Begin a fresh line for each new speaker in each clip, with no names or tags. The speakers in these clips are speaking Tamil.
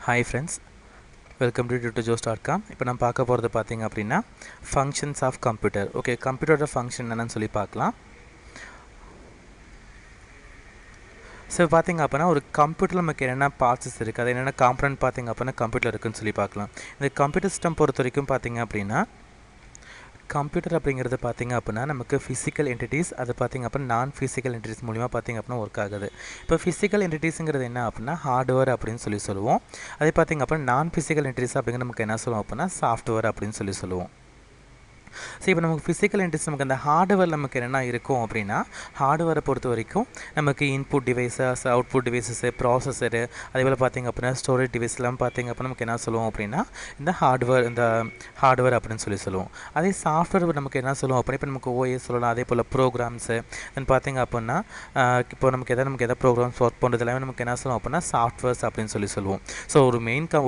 Hi friends, welcome to tutorjos.com. இப்போ நம்ம பார்க்க போகிறது பார்த்தீங்க அப்படின்னா ஃபங்க்ஷன்ஸ் ஆஃப் கம்ப்யூட்டர். ஓகே, கம்ப்யூட்டரோட ஃபங்க்ஷன் என்னன்னு சொல்லி பார்க்கலாம். ஸோ பார்த்தீங்க அப்படின்னா ஒரு கம்ப்யூட்டரில் நமக்கு என்னென்ன பார்ட்ஸஸ் இருக்குது, அது என்னென்ன காம்பனன்ட் பார்த்தீங்க அப்படின்னா கம்ப்யூட்டர் இருக்குதுன்னு சொல்லி பார்க்கலாம். இந்த கம்ப்யூட்டர் சிஸ்டம் பொறுத்த வரைக்கும் பார்த்தீங்க அப்படின்னா கம்ப்யூட்டர் அப்படிங்கிறது பார்த்திங்க அப்படின்னா நமக்கு ஃபிசிக்கல் என்டிட்டிஸ், அது பார்த்திங்க அப்படின்னா நான் ஃபிசிக்கல் என்டிட்டிஸ் மூலிமா பார்த்திங்க அப்படின்னா ஒர்க் ஆகுது. இப்போ ஃபிசிக்கல் என்டிட்டிஸுங்கிறது என்ன அப்படின்னா ஹார்ட்வேர் அப்படின்னு சொல்லுவோம். அதே பார்த்திங்க அப்படின்னா நான் ஃபிசிக்கல் என்டிட்டிஸ் அப்படிங்கிறது நமக்கு என்ன சொல்லுவோம் அப்படின்னா சாஃப்ட்வேர் அப்படின்னு சொல்லுவோம். ஸோ இப்போ நமக்கு ஃபிசிக்கல் என்டிட்டிஸ் நமக்கு அந்த ஹார்ட்வேர் நமக்கு என்ன இருக்கும் அப்படின்னா ஹார்ட்வேரை பொறுத்த வரைக்கும் நமக்கு input devices, output devices, processor, அதேபோல் பார்த்திங்க அப்படின்னா ஸ்டோரேஜ் டிவைஸ்லாம் பார்த்திங்க அப்படின்னா நமக்கு என்ன சொல்லுவோம் அப்படின்னா இந்த ஹார்ட்வேர் அப்படின்னு சொல்லுவோம். அதே சாஃப்ட்வேர் நமக்கு என்ன சொல்லுவோம் அப்படின்னா இப்போ நமக்கு ஓஎஸ் சொல்லலாம், அதே போல் ப்ரோக்ராம்ஸு தென் பார்த்திங்க அப்படின்னா இப்போ நமக்கு எதாவது ப்ரோக்ராம்ஸ் ஒர்க் பண்ணுறது எல்லாமே நமக்கு என்ன சொல்லுவோம் அப்படின்னா சாஃப்ட்வேர்ஸ் அப்படின்னு சொல்லுவோம். ஸோ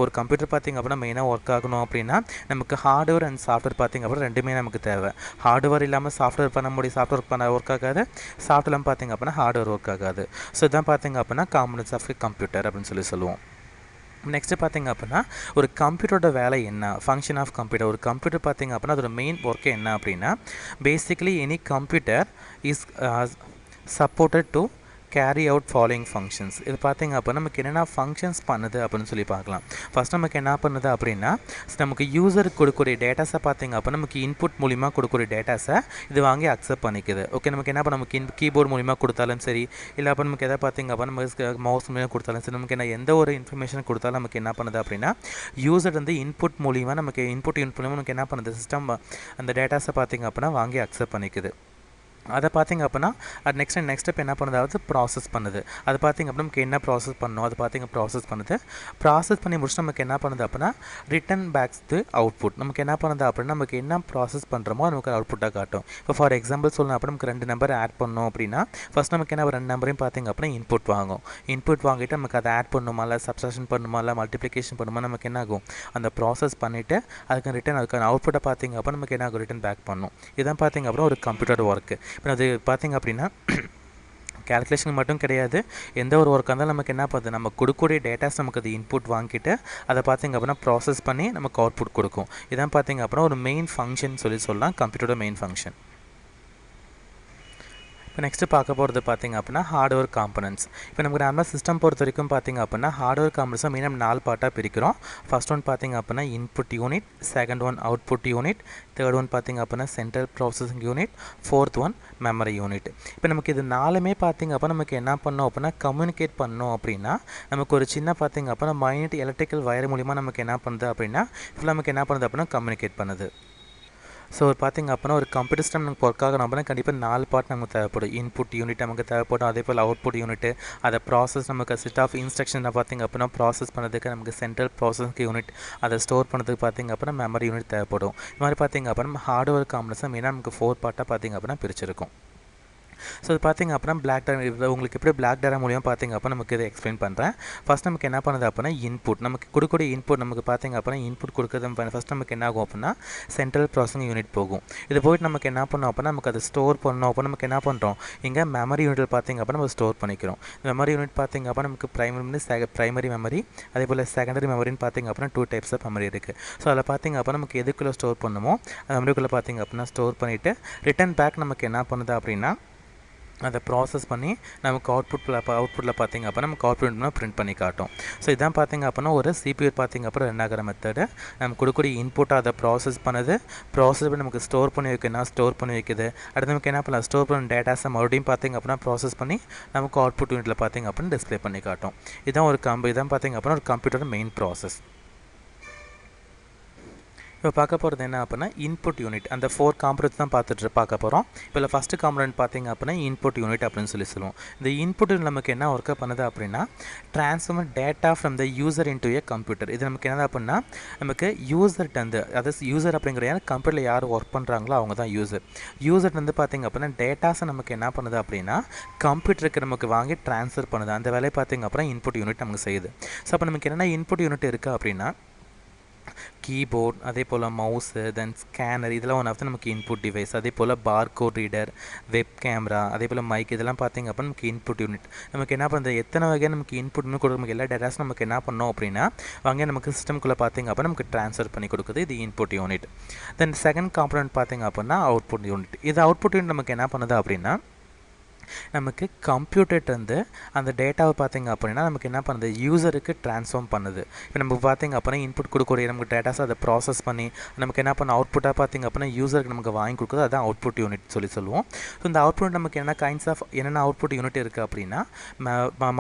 ஒரு கம்ப்யூட்டர் பார்த்திங்க அப்படின்னா மெயினாக ஒர்க் ஆகணும் அப்படின்னா நமக்கு ஹார்ட்வேர் அண்ட் சாஃப்ட்வேர் பார்த்திங்க அப்படின்னா ரெண்டுமே நமக்கு தேவை. ஹார்ட்வேர் இல்லாமல் சாஃப்ட்வேர் பண்ண முடியும், சாஃப்ட்வேர் ஒர்க் ஆகாது, சாஃப்ட்வேர்லாம் பார்த்திங்க அப்படின்னா ஹார்ட்வேர் ஒர்க் ஆகாது. ஸோ இதான் பார்த்திங்க அப்படின்னா காம்பனன்ட்ஸ் ஆஃப் கம்ப்யூட்டர் அப்படின்னு சொல்லுவோம். நெக்ஸ்ட்டு பார்த்திங்க அப்படின்னா ஒரு கம்ப்யூட்டரோட வேலை என்ன, ஃபங்க்ஷன் ஆஃப் கம்ப்யூட்டர். ஒரு கம்ப்யூட்டர் பார்த்திங்க அப்படின்னா அதோட மெயின் ஒர்க்கு என்ன அப்படின்னா basically any computer is supported to carry out following functions. இது பார்த்திங்க அப்படின்னா நமக்கு என்னென்ன ஃபங்க்ஷன்ஸ் பண்ணுது அப்படின்னு சொல்லி பார்க்கலாம். ஃபஸ்ட் நமக்கு என்ன பண்ணுது அப்படின்னா நமக்கு யூசருக்கு கொடுக்கக்கூடிய டேட்டாஸை பார்த்திங்க அப்படின்னா நமக்கு இன்புட் மூலிமா கொடுக்கக்கூடிய டேட்டாஸை இது வாங்கி அக்செப்ட் பண்ணிக்குது. ஓகே, நமக்கு என்ன பண்ண நமக்கு கீபோர்டு மூலிமா கொடுத்தாலும் சரி, இல்லை அப்போ நமக்கு எதாவது பார்த்திங்க அப்படின்னா நமக்கு மவுஸ் மூலிமா கொடுத்தாலும் சரி, நமக்கு என்ன எந்த ஒரு இன்ஃபர்மேஷன் கொடுத்தாலும் நமக்கு என்ன பண்ணுது அப்படின்னா யூசர் வந்து இன்புட் மூலிமா நமக்கு இன்புட் மூலிமா நமக்கு என்ன பண்ணுது சிஸ்டம் அந்த டேட்டாஸை பார்த்திங்க அப்படின்னா வாங்கி அக்செப்ட் பண்ணிக்குது. அதை பார்த்திங்க அப்படின்னா அது நெக்ஸ்ட் ஸ்டெப் என்ன பண்ணுது, அதாவது ப்ராசஸ் பண்ணுது. அது பார்த்திங்க அப்படின்னா நமக்கு என்ன ப்ராசஸ் பண்ணணும், அது பார்த்திங்க ப்ராசஸ் பண்ணுது. ப்ராசஸ் பண்ணி முடிச்சுட்டு நமக்கு என்ன பண்ணுது அப்படின்னா ரிட்டன் பேக்ஸ் டு அவுட்புட். நமக்கு என்ன பண்ணுது அப்படின்னா நமக்கு என்ன ப்ராசஸ் பண்ணுறோமோ நமக்கு அவுட்புட்டாக காட்டும். இப்போ ஃபார் எக்ஸாம்பிள் சொல்லணும் அப்படின்னா நமக்கு 2 நம்பர் ஆட் பண்ணணும் அப்படின்னா ஃபஸ்ட் நமக்கு என்ன 2 நம்பரையும் பார்த்திங்க அப்படின்னா இன்புட் வாங்கும். இன்புட் வாங்கிட்டு நமக்கு அதை ஆட் பண்ணுமா, இல்லை சப்ஸ்ட்ராக்ஷன் பண்ணுமா, இல்லை மல்டிப்ளிகேஷன் பண்ணுமா, நமக்கு என்ன ஆகும் அந்த ப்ராசஸ் பண்ணிவிட்டு அதுக்கான அவுட்புட்டை பார்த்திங்க அப்படின்னா நமக்கு என்ன ஆகும் ரிட்டன் பேக் பண்ணும். இதுதான் பார்த்திங்க அப்படின்னா ஒரு கம்ப்யூட்டர் ஒர்க்கு. இப்போ அது பார்த்திங்க அப்படின்னா கேல்குலேஷன் மட்டும் கிடையாது, எந்த ஒரு ஒர்க்காக இருந்தாலும் நமக்கு என்ன பண்ணுது நம்ம கொடுக்கக்கூடிய டேட்டாஸ் நமக்கு அது இன்புட் வாங்கிட்டு அதை பார்த்திங்க அப்படின்னா ப்ராசஸ் பண்ணி நமக்கு அவுட்புட் கொடுக்கும். இதான் பார்த்திங்க அப்படின்னா ஒரு மெயின் ஃபங்க்ஷன் சொல்லலாம் கம்ப்யூட்டரோட மெயின் ஃபங்க்ஷன். இப்போ நெக்ஸ்ட்டு பார்க்க போகிறது பார்த்திங்க அப்படின்னா ஹார்ட்வேர் காம்பனன்ட்ஸ். இப்போ நமக்கு நம்ம சிஸ்டம் பொறுத்த வரைக்கும் பார்த்திங்க அப்படின்னா ஹார்ட்வேர் காம்பனன்ட்ஸை மெயினாக 4 பார்ட்டாக பிரிக்கிறோம். ஃபர்ஸ்ட் ஒன் பார்த்திங்க அப்படின்னா input unit, second one output unit, third one பார்த்திங்க அப்படின்னா central processing unit, fourth one memory unit. இப்போ நமக்கு இது 4மே பார்த்திங்க அப்போ நமக்கு என்ன பண்ணோம் அப்படின்னா கம்யூனிகேட் பண்ணோம் அப்படின்னா நமக்கு ஒரு சின்ன பார்த்திங்க அப்படின்னா மைனட் எலக்ட்ரிக்கல் வயர் மூலிமா நமக்கு என்ன பண்ணுது அப்படின்னா இப்போ நமக்கு என்ன பண்ணுது அப்படின்னா கம்யூனிகேட் பண்ணுது. ஸோ பார்த்திங்க அப்படின்னா ஒரு கம்ப்யூட்டர் சிஸ்டம் நமக்கு ஒர்க் ஆகணும் அப்படின்னா கண்டிப்பாக 4 பார்ட் நமக்கு தேவைப்படும். இன்புட் யூனிட் நமக்கு தேவைப்படும், அதே போல் அவுட்புட் யூனிட்டு, அதை ப்ராசஸ் நமக்கு செட் ஆஃப் இன்ஸ்ட்ரக்ஷனை பார்த்திங்க அப்படின்னா ப்ராசஸ் பண்ணுறதுக்கு நமக்கு சென்ட்ரல் ப்ராசஸிங் யூனிட், அதை ஸ்டோர் பண்ணுறதுக்கு பார்த்திங்க அப்படின்னா மெமரி யூனிட் தேவைப்படும். இது மாதிரி பார்த்திங்க அப்படின்னா ஹார்ட்வேர் காம்பனன்ட்ஸை மெயினாக நமக்கு 4 பார்ட்டாக பார்த்திங்க அப்படின்னா பிரிச்சிருக்கும். ஸோ இது பார்த்திங்க அப்படின்னா பிளாக் டயக்ராம் உங்களுக்கு எப்படி பிளாக் டயக்ராம் மூலியமாக பார்த்திங்க அப்போ நமக்கு இதை எக்ஸ்பிளைன் பண்ணுறேன். ஃபஸ்ட் நமக்கு என்ன பண்ணுது அப்படின்னா இன்புட் நமக்கு கொடுக்கக்கூடிய இன்புட் நமக்கு பார்த்திங்க அப்படின்னா இன்புட் கொடுக்குறது ஃபஸ்ட் நமக்கு என்ன ஆகும் அப்படின்னா சென்ட்ரல் ப்ராசஸிங் யூனிட் போகும். இது போய்ட்டு நமக்கு என்ன பண்ணோம் அப்படின்னா நமக்கு அதை ஸ்டோர் பண்ணோம் அப்போ நமக்கு என்ன பண்ணுறோம் இங்கே மெமரி யூனிட்டில் பார்த்திங்க அப்படின்னா நம்ம ஸ்டோர் பண்ணிக்கிறோம். மெமரி யூனிட் பார்த்திங்க அப்படின்னா நமக்கு ப்ரைமரி மெமரி, அதே போல் செகண்டரி மெமரின்னு பார்த்திங்க அப்படின்னா 2 டைப்ஸ் ஆஃப் மெமரி இருக்குது. ஸோ அதில் பார்த்திங்க அப்படின்னா நமக்கு எதுக்குள்ளே ஸ்டோர் பண்ணுமோ அந்த மெமரிக்குள்ளே பார்த்திங்க அப்படின்னா ஸ்டோர் பண்ணிவிட்டு ரிட்டன் பேக் நமக்கு என்ன பண்ணுது அப்படின்னா அதை ப்ராசஸ் பண்ணி நமக்கு அவுட்புட்டில் பார்த்திங்க அப்படின்னா நமக்கு அவுட்புட் பிரிண்ட் பண்ணி காட்டும். ஸோ இதான் பார்த்திங்க அப்படின்னா ஒரு சிபியூ பார்த்திங்க அப்புறம் ரெண்டாகிற மெத்தடு. நம்ம கொடுக்கக்கூடிய இன்புட்டை அதை ப்ராசஸ் பண்ணுது, ப்ராசஸ் பண்ணி நமக்கு ஸ்டோர் பண்ணி ஸ்டோர் பண்ணி வைக்குது. அடுத்து நமக்கு என்ன பண்ணலாம் ஸ்டோர் பண்ண டேட்டாஸை மறுபடியும் பார்த்திங்க அப்படின்னா ப்ராசஸ் பண்ணி நமக்கு அவுட்புட் யூனிட்டில் பார்த்திங்க அப்படின்னா டிஸ்பிளே பண்ணி காட்டும். இதான் பார்த்திங்க அப்படின்னா ஒரு கம்ப்யூட்டர் மெயின் ப்ராசஸ். இப்போ பார்க்க போகிறது என்ன அப்படின்னா இன்புட் யூனிட். அந்த 4 காம்பனன்ட்ஸ் தான் பார்க்க போகிறோம். இப்போ ஃபஸ்ட்டு காம்பனன்ட் பார்த்திங்க அப்படின்னா இன்புட் யூனிட் அப்படின்னு சொல்லுவோம். இந்த இன்புட் நமக்கு என்ன ஒர்க் பண்ணுது அப்படின்னா transform data from the user into A computer. இது நமக்கு என்ன அப்படின்னா நமக்கு யூசர்கிட்ட அதாவது யூசர் அப்படிங்கிற கம்ப்யூட்டரில் யார் ஒர்க் பண்ணுறாங்களோ அவங்க தான் யூசர்கிட்ட பார்த்திங்க அப்படின்னா டேட்டாஸை நமக்கு என்ன பண்ணுது அப்படின்னா கம்ப்யூட்டருக்கு நமக்கு வாங்கி ட்ரான்ஸ்ஃபர் பண்ணுது. அந்த வேலையை பார்த்திங்க அப்படின்னா இன்புட் யூனிட் நமக்கு செய்யுது. ஸோ அப்போ நமக்கு என்னென்ன இன்புட் யூனிட் இருக்குது அப்படின்னா கீபோர்ட், அதே போல் மவுஸு, தென் ஸ்கேனர், இதெல்லாம் ஒன் ஆஃப் த நமக்கு இன்புட் டிவைஸ். அதே போல் பார்கோட் ரீடர், வெப் கேமரா, அதே போல் மைக், இதெல்லாம் பார்த்திங்க அப்படின்னா நமக்கு இன்புட் யூனிட். நமக்கு என்ன பண்ணுறது, எத்தனை வகையாக நமக்கு இன்புட்னு கொடுக்க நமக்கு எல்லா டேட்டாஸும் நமக்கு என்ன பண்ணோம் அப்படின்னா வாங்க நமக்கு சிஸ்டம்குள்ளே பார்த்திங்க அப்படின்னா நமக்கு ட்ரான்ஸ்ஃபர் பண்ணி கொடுக்குது. இது input unit. Then second component பார்த்திங்க அப்படின்னா அவுட்புட் யூனிட். இது அவுட்புட் யூனிட் நமக்கு என்ன பண்ணுது அப்படின்னா நமக்கு கம்ப்யூட்டர்லேருந்து அந்த டேட்டாவை பார்த்திங்க அப்படின்னா நமக்கு என்ன பண்ணுது, யூசருக்கு ட்ரான்ஸ்ஃபார்ம் பண்ணுது. இப்போ நமக்கு பார்த்திங்க அப்படின்னா இன்புட் கொடுக்கக்கூடிய நமக்கு டேட்டாஸ் அதை ப்ராசஸ் பண்ணி நமக்கு என்ன பண்ண அவுட்புட்டாக பார்த்திங்க அப்படின்னா யூசருக்கு நமக்கு வாங்கி கொடுக்குது. அதுதான் அவுட்புட் யூனிட் சொல்லுவோம். ஸோ இந்த அவுட்புட் நமக்கு என்ன கைண்ட்ஸ் ஆஃப் என்னென்ன அவுட்புட் யூனிட் இருக்குது அப்படின்னா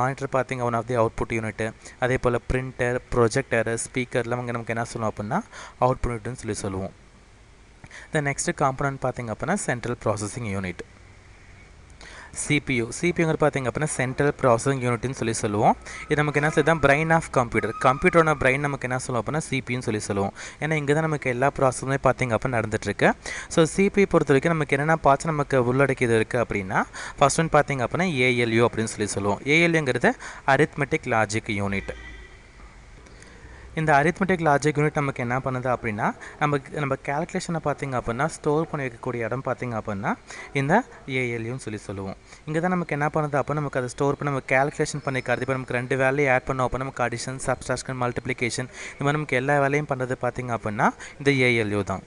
மானிட்டர் பார்த்திங்க one of the output unit. அதே போல் பிரிண்டர், ப்ரொஜெக்டர், ஸ்பீக்கர்லாம் நமக்கு என்ன சொல்லுவோம் அப்படின்னா அவுட்புட் யூனிட்னு சொல்லுவோம். த நெக்ஸ்ட் காம்பனன்ட் பார்த்திங்க அப்படின்னா சென்ட்ரல் ப்ராசஸிங் யூனிட். சிபியூங்கிற பார்த்திங்க அப்படின்னா சென்ட்ரல் ப்ராசஸிங் யூனிட்னு சொல்லுவோம். இது நமக்கு என்ன சொல்லுது, பிரெயின் ஆஃப் கம்ப்யூட்டர். கம்ப்யூட்டரோட பிரெயின் நமக்கு என்ன சொல்லுவோம் அப்படின்னா சிபியூன்னு சொல்லுவோம். ஏன்னா இங்கே தான் நமக்கு எல்லா ப்ராசஸுமே பார்த்திங்க அப்படின்னா நடந்துட்டுருக்கு. ஸோ சிபியூ பொறுத்த வரைக்கும் நமக்கு என்னென்ன பார்ட்ஸ் நமக்கு உள்ளடக்கியது இருக்குது அப்படின்னா ஃபர்ஸ்ட் ஒன் பார்த்திங்க அப்படின்னா ஏஎல்யூ அப்படின்னு சொல்லுவோம். ஏஎல்யூங்கிறது அரித்மெட்டிக் லாஜிக் யூனிட். இந்த அரித்மெட்டிக் லாஜிக் யூனிட் நமக்கு என்ன பண்ணுது அப்படின்னா நம்ம கேல்குலேஷனை பார்த்திங்க அப்படின்னா ஸ்டோர் பண்ணி வைக்கக்கூடிய இடம் பார்த்திங்க அப்படின்னா இந்த ஏஎல்யூன்னு சொல்லுவோம். இங்கே தான் நமக்கு என்ன பண்ணுது அப்போ நமக்கு அதை ஸ்டோர் பண்ணி நம்ம கேல்குலேஷன் பண்ணிக்காது. இப்போ நமக்கு 2 வேலையை ஆட் பண்ணோம் அப்போ நமக்கு அடிஷன், சப்ஸ்ட்ராக்ஷன், மல்டிப்ளிகேஷன், இந்த மாதிரி நமக்கு எல்லா வேலையும் பண்ணுறது பார்த்திங்க அப்படின்னா இந்த ஏஎல்யூ தான்.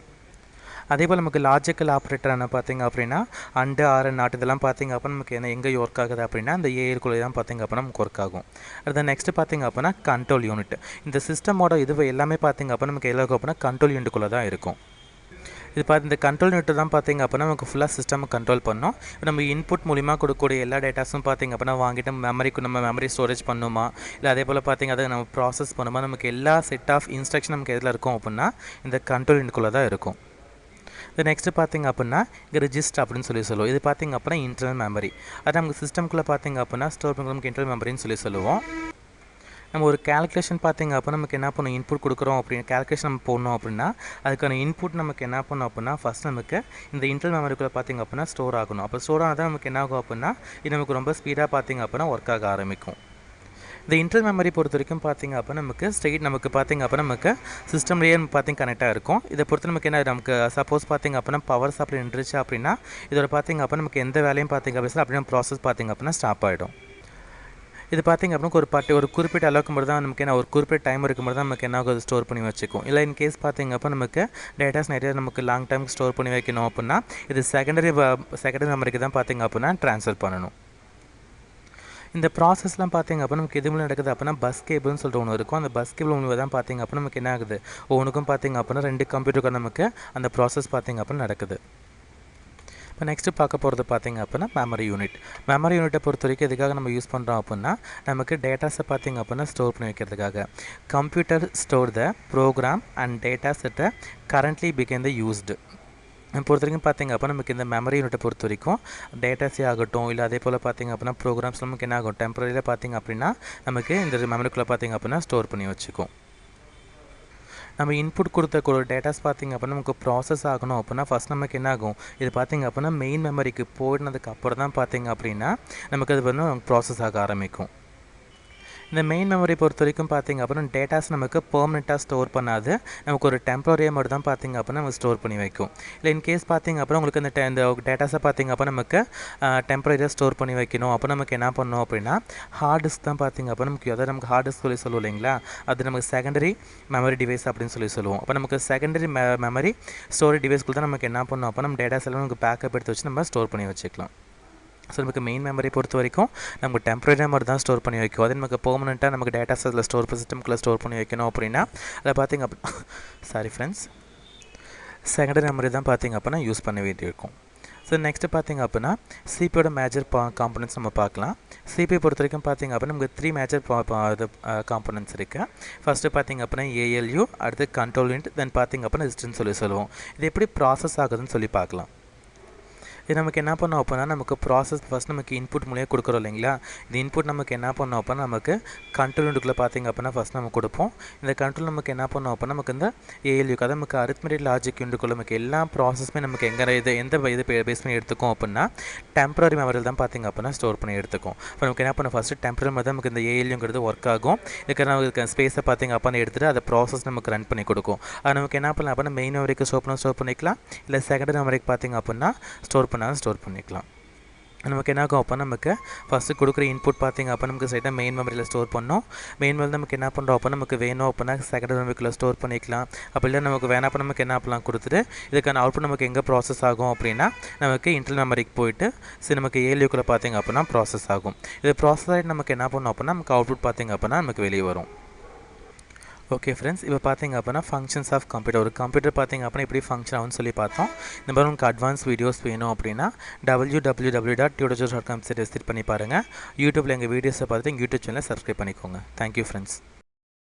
அதே போல் நமக்கு லாஜிக்கல் ஆப்ரேட்டர் என்ன பார்த்திங்க அப்படின்னா அண்டு, ஆர், நாட் இதெல்லாம் பார்த்திங்க அப்படின்னா நமக்கு என்ன எங்கே ஒர்க் ஆகுது அப்படின்னா இந்த ஏஎல்குள்ளே தான் பார்த்திங்க அப்படின்னா நமக்கு ஒர்க் ஆகும். அடுத்த நெக்ஸ்ட்டு பார்த்திங்க அப்படின்னா கண்ட்ரோல் யூனிட். இந்த சிஸ்டமோட இது எல்லாமே பார்த்திங்க அப்படின்னா நமக்கு எல்லாருக்கும் அப்படின்னா கண்ட்ரோல் யூனிட்டுக்குள்ளே தான் இருக்கும். இது பார்த்து இந்த கண்ட்ரோல் யூனிட் தான் பார்த்திங்க அப்படின்னா நமக்கு ஃபுல்லாக சிஸ்டம் கண்ட்ரோல் பண்ணோம். நம்ம இன்புட் மூலிமா கொடுக்கக்கூடிய எல்லா டேட்டாஸும் பார்த்திங்க அப்படின்னா வாங்கிட்டு நம்ம மெமரி ஸ்டோரேஜ் பண்ணுமா, இல்லை அதே போல் பார்த்திங்க அதை நம்ம ப்ராசஸ் பண்ணுமா, நமக்கு எல்லா செட் ஆஃப் இன்ஸ்ட்ரக்ஷன் நமக்கு எதில் இருக்கும் அப்படின்னா இந்த கண்ட்ரோல் யூனிட்டுக்குள்ளே தான் இருக்கும். இது நெக்ஸ்ட்டு பார்த்திங்க அப்படின்னா இங்கே ரிஜிஸ்டர் அப்படின்னு சொல்லுவோம். இது பார்த்திங்க அப்படின்னா இன்டர்னல் மெமரி. அது நமக்கு சிஸ்டம்குள்ளே பார்த்திங்க அப்படின்னா ஸ்டோர் பண்ணி நமக்கு இன்டர்னல் மெமரின்னு சொல்லுவோம். நம்ம ஒரு கேல்குலேஷன் பார்த்திங்க அப்போ நமக்கு என்ன பண்ணும், இன்புட் கொடுக்குறோம் அப்படின்னு கேல்குலேஷன் நம்ம போடணும் அப்படின்னா அதுக்கான இன்புட் நமக்கு என்ன பண்ணணும் அப்படின்னா ஃபஸ்ட் நமக்கு இந்த இன்டர்னல் மெமரிக்குள்ளே பார்த்திங்க அப்படின்னா ஸ்டோர் ஆகணும். அப்போ ஸ்டோர் ஆனால் தான் நமக்கு என்ன ஆகும் அப்படின்னா இது நமக்கு ரொம்ப ஸ்பீடாக பார்த்திங்க அப்படின்னா ஒர்க் ஆக ஆரம்பிக்கும். இந்த இன்டர்னல் மெமரி பொறுத்த வரைக்கும் பார்த்திங்க அப்போ நமக்கு பார்த்திங்க அப்போ நமக்கு சிஸ்டம்லேயே பார்த்திங்க கனெக்டாக இருக்கும். இதை பொறுத்து நமக்கு என்ன நமக்கு சப்போஸ் பார்த்திங்க அப்படின்னா பவர் சப்ளை நின்றுச்சு அப்படின்னா இதோட பார்த்திங்க அப்போ நமக்கு எந்த வேலையும் பார்த்திங்க அப்படின்னா அப்படின்னா ப்ராசஸ் பார்த்திங்க அப்படின்னா ஸ்டாப் ஆகிடும். இது பார்த்திங்க அப்படின்னா ஒரு குறிப்பிட்ட அளவுக்கு மட்டும் தான் நமக்கு என்ன ஒரு குறிப்பிட்ட டைம் இருக்கும்போது தான் நமக்கு என்ன ஆகும் ஸ்டோர் பண்ணி வச்சுக்கும். இல்லை இன் கேஸ் பார்த்திங்க அப்போ நமக்கு டேட்டாஸ் நிறைய நமக்கு லாங் டைம் ஸ்டோர் பண்ணி வைக்கணும் அப்படின்னா இது செகண்டரி மெமரிக்கு தான் பார்த்திங்க அப்படின்னா ட்ரான்ஸ்ஃபர் பண்ணணும். இந்த ப்ராசஸ்லாம் பார்த்திங்க அப்போ நமக்கு எது மூலம் நடக்குது அப்படின்னா பஸ் கேபிள்னு சொல்லிட்டு ஒன்று இருக்கும். அந்த பஸ் கேபிள் மூலம் தான் பார்த்திங்க அப்போ நமக்கு என்ன ஆகுது ஒன்றுக்கும் பார்த்திங்க அப்படின்னா 2 கம்ப்யூட்டருக்கும் நமக்கு அந்த ப்ராசஸ் பார்த்திங்க அப்படின்னா நடக்குது. இப்போ நெக்ஸ்ட்டு பார்க்க போகிறது பார்த்திங்க அப்படின்னா மெமரி யூனிட். மெமரி யூனிட்டை பொறுத்த வரைக்கும் எதுக்காக நம்ம யூஸ் பண்ணுறோம் அப்படின்னா நமக்கு டேட்டாஸை பார்த்திங்க அப்படின்னா ஸ்டோர் பண்ணி வைக்கிறதுக்காக. Computer store the program and datas that currently became the used. பொறுத்த வரைக்கும் பார்த்திங்க அப்போ நமக்கு இந்த மெமரி யூனிட்டை பொறுத்த வரைக்கும் டேட்டாஸே ஆகட்டும், இல்லை அதே போல் பார்த்திங்க அப்படின்னா ப்ரோக்ராம்ஸ் நமக்கு என்ன ஆகும் டெம்பரரியில் பார்த்திங்க அப்படின்னா நமக்கு இந்த மெமரிக்குள்ளே பார்த்திங்க அப்படின்னா ஸ்டோர் பண்ணி வச்சுக்கும். நம்ம இன்புட் கொடுத்த டேட்டாஸ் பார்த்திங்க அப்படின்னா நமக்கு ப்ராசஸ் ஆகணும் அப்படின்னா ஃபஸ்ட் நமக்கு என்ன ஆகும் இது பார்த்திங்க அப்படின்னா மெயின் மெமரிக்கு போயினதுக்கு அப்புறம் தான் பார்த்திங்க அப்படின்னா நமக்கு அது வந்து ப்ராசஸ் ஆக ஆரம்பிக்கும். இந்த மெயின் மெமரி பொறுத்த வரைக்கும் பார்த்திங்க அப்படின்னா டேட்டாஸ் நமக்கு பெர்மனெண்ட்டாக ஸ்டோர் பண்ணாது, நமக்கு ஒரு டெம்பரரியாக மட்டும் தான் பார்த்திங்க அப்படின்னா நம்ம ஸ்டோர் பண்ணி வைக்கும். இல்லை இன்கேஸ் பார்த்திங்க அப்படின்னா உங்களுக்கு இந்த டேட்டாஸை பார்த்திங்க அப்போ நமக்கு டெம்பரரியாக ஸ்டோர் பண்ணி வைக்கணும் அப்போ நமக்கு என்ன பண்ணணும் அப்படின்னா ஹார்ட் டிஸ்க் தான் பார்த்திங்க அப்போ நமக்கு அதாவது நமக்கு ஹார்ட் டிஸ்க் சொல்லுவோம் இல்லைங்களா, அது நமக்கு செகண்டரி மெமரி டிவைஸ் அப்படின்னு சொல்லுவோம். அப்போ நமக்கு செகண்டரி மெமரி ஸ்டோரேஜ் டிவைஸ்க்குள்ள தான் நமக்கு என்ன பண்ணணும் அப்போ நம்ம டேட்டாஸ் எல்லாம் நமக்கு பேக்கப் எடுத்து வச்சு நம்ம ஸ்டோர் பண்ணி வச்சுக்கலாம். ஸோ நமக்கு மெயின் மெமரி பொறுத்த வரைக்கும் நமக்கு டெம்பரரி மெமரி தான் ஸ்டோர் பண்ணி வைக்கும். அதே நமக்கு பெர்மனெண்ட்டாக நமக்கு டேட்டாஸ் அதில் சிஸ்டம்குள்ளே ஸ்டோர் பண்ணி வைக்கணும் அப்படின்னா அதை பார்த்திங்க சாரி ஃப்ரெண்ட்ஸ் செகண்டரி மெமரி தான் பார்த்திங்க அப்படின்னா யூஸ் பண்ண வேண்டியிருக்கும். ஸோ நெக்ஸ்ட்டு பார்த்திங்க அப்படின்னா சிபியோட மேஜர் காம்பனன்ட்ஸ் நம்ம பார்க்கலாம். சிபி பொறுத்த வரைக்கும் பார்த்திங்க அப்படின்னா நமக்கு 3 மேஜர் காம்பனன்ட்ஸ் இருக்குது. ஃபஸ்ட்டு பார்த்திங்க அப்படின்னா ஏஎல்யூ, அடுத்து கண்ட்ரோல் யூனிட், தென் பார்த்திங்க அப்படின்னா ரெஜிஸ்டர்னு சொல்லுவோம். இது எப்படி ப்ராசஸ் ஆகுதுன்னு சொல்லி பார்க்கலாம். இது நமக்கு என்ன பண்ணோம் அப்படின்னா நமக்கு ப்ராசஸ் ஃபஸ்ட் நமக்கு இன்புட் மூலியம் கொடுக்குறோம் இல்லைங்களா. இந்த இன்புட் நமக்கு என்ன பண்ணோம் அப்படின்னா நமக்கு கண்ட்ரோல் யூனிட்டுக்குள்ளே பார்த்திங்க அப்படின்னா ஃபஸ்ட் நம்ம கொடுப்போம். இந்த கண்ட்ரோல் நமக்கு என்ன பண்ணோம் அப்படின்னா நமக்கு இந்த ஏஎல்யூக்கு அதாவது நமக்கு அரித்மெட்டிக் லாஜிக் யூனிட்டுக்குள்ளே நமக்கு எல்லா ப்ராசஸுமே நமக்கு எந்த இது பேஸ் பண்ணி எடுத்துக்கும் அப்படின்னா டெம்பரரி மெமரியில் தான் பார்த்திங்க அப்படின்னா ஸ்டோர் பண்ணி எடுத்துக்கும். இப்போ நமக்கு என்ன பண்ணணும் ஃபஸ்ட்டு டெம்பரரி மெமரி தான் நமக்கு இந்த ஏஎல்யூங்கிறது ஒர்க் ஆகும். இதுக்கு நமக்கு ஸ்பேஸை பார்த்திங்க அப்படின்னா எடுத்துகிட்டு அதை ப்ராசஸ் நமக்கு ரன் பண்ணி கொடுக்கும். அது நமக்கு என்ன பண்ணலாம் அப்படின்னா மெயின் மெமரிக்கு ஸ்டோர் பண்ணிக்கலாம், இல்லை செகண்டரி மெமரிக்கு பார்த்திங்க அப்படின்னா ஸ்டோர் பண்ணிக்கலாம். நமக்கு என்ன ஆகும் அப்போ நமக்கு ஃபஸ்ட்டு கொடுக்குற இன்புட் பார்த்திங்க அப்போ நமக்கு சைடாக மெயின் மெமரியில் ஸ்டோர் பண்ணோம். மெயின் மெமரி நமக்கு என்ன பண்ணுறோம் அப்போ நமக்கு வேணும் அப்படின்னா செகண்டரி மெமரிக்குள்ளே ஸ்டோர் பண்ணிக்கலாம். அப்படி இல்லை நமக்கு வேணா அப்போ நமக்கு என்ன பண்ணலாம் கொடுத்துட்டு இதுக்கான அவுட்புட் நமக்கு எங்கே ப்ராசஸ் ஆகும் அப்படின்னா நமக்கு இன்டர்னல் மெமரிக்கு போயிட்டு சரி நமக்கு ஏஎல்யூக்குள்ளே பார்த்திங்க அப்படின்னா ப்ராசஸ் ஆகும். இது ப்ராசஸ் ஆகிட்டு நமக்கு என்ன பண்ணோம் அப்படின்னா நமக்கு அவுட்புட் பார்த்திங்க அப்படின்னா நமக்கு வெளியே வரும். ஓகே ஃப்ரெண்ட்ஸ், இப்போ பார்த்திங்க அப்படின்னா ஃபங்க்ஷன்ஸ் ஆஃப் கம்ப்யூட்டர், ஒரு கம்ப்யூட்டர் பார்த்திங்க அப்படின்னா எப்படி ஃபங்க்ஷன் ஆகும்னு சொல்லி பார்த்தோம். இந்த மாதிரி உங்களுக்கு அட்வான்ஸ் வீடியோஸ் வேணும் அப்படின்னா www.tutorjobs.com விசிட் பண்ணி பாருங்கள். யூடியூப்பில் எங்கள் வீடியோஸை பார்த்துட்டு எங்கள் யூடியூப் சேனலை சப்ஸ்கிரைப் பண்ணிக்கோங்க. Thank you friends.